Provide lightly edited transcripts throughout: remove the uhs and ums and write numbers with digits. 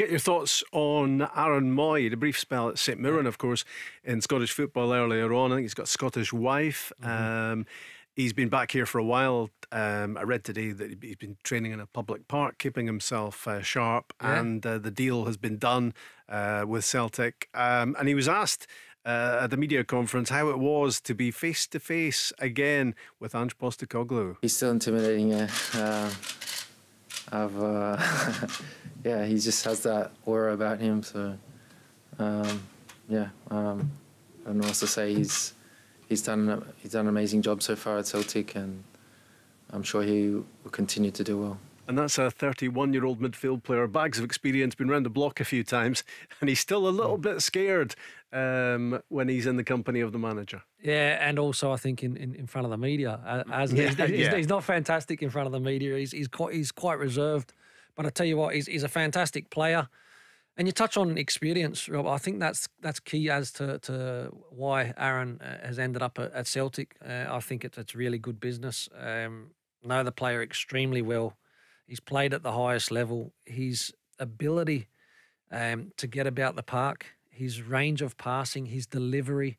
get your thoughts on Aaron Mooy. The brief spell at St Mirren, of course, in Scottish football earlier on. I think he's got a Scottish wife. He's been back here for a while. I read today that he's been training in a public park, keeping himself sharp, and the deal has been done with Celtic. And he was asked at the media conference how it was to be face to face again with Ange Postecoglou. He's still intimidating, yeah. He just has that aura about him. So, I don't know what to say. He's done an amazing job so far at Celtic, and I'm sure he will continue to do well. And that's a 31-year-old midfield player, bags of experience, been round the block a few times, and he's still a little bit scared when he's in the company of the manager. Yeah, and also I think in front of the media, he's not fantastic in front of the media. He's quite reserved, but I tell you what, he's a fantastic player. And you touch on experience, Rob. I think that's key as to why Aaron has ended up at Celtic. I think it's really good business. Know the player extremely well. He's played at the highest level. His ability to get about the park, his range of passing, his delivery.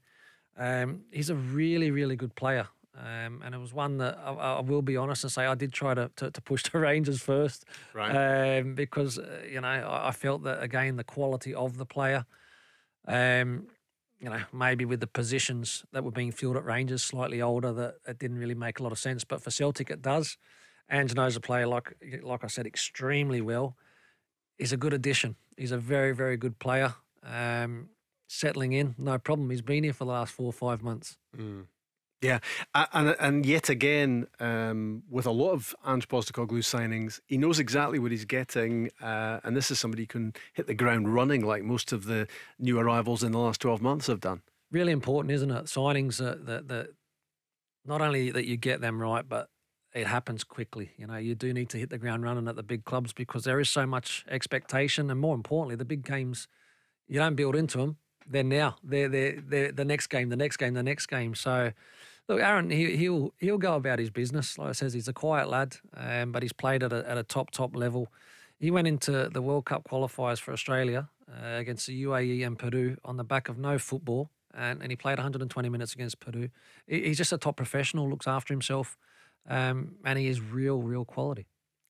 He's a really, really good player. And it was one that I will be honest and say I did try to push the Rangers first, right? Because I felt that again the quality of the player, maybe with the positions that were being filled at Rangers slightly older, that it didn't really make a lot of sense. But for Celtic it does. Ange knows a player like I said extremely well. He's a good addition. He's a very, very good player. Settling in, no problem. He's been here for the last 4 or 5 months. Yeah, and yet again, with a lot of Ange Postecoglou's signings, he knows exactly what he's getting, and this is somebody who can hit the ground running like most of the new arrivals in the last 12 months have done. Really important, isn't it? Signings that not only that you get them right, but it happens quickly. You do need to hit the ground running at the big clubs because there is so much expectation, and more importantly, the big games, you don't build into them. They're now. They're the next game, the next game, the next game. So, look, Aaron, he'll go about his business. Like I says, he's a quiet lad, but he's played at a top level. He went into the World Cup qualifiers for Australia against the UAE and Peru on the back of no football, and he played 120 minutes against Peru. He's just a top professional, looks after himself, and he is real quality.